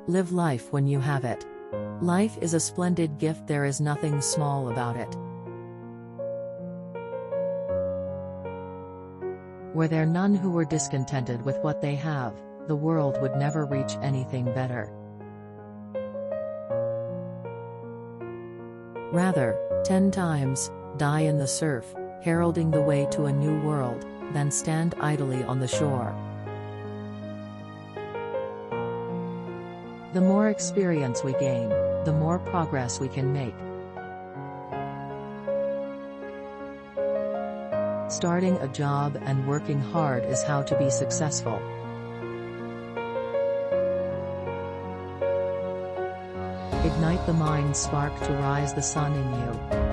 Live life when you have it. Life is a splendid gift, there is nothing small about it. Were there none who were discontented with what they have, the world would never reach anything better. Rather, 10 times, die in the surf, heralding the way to a new world, than stand idly on the shore. The more experience we gain, the more progress we can make. Starting a job and working hard is how to be successful. Ignite the mind's spark to rise the sun in you.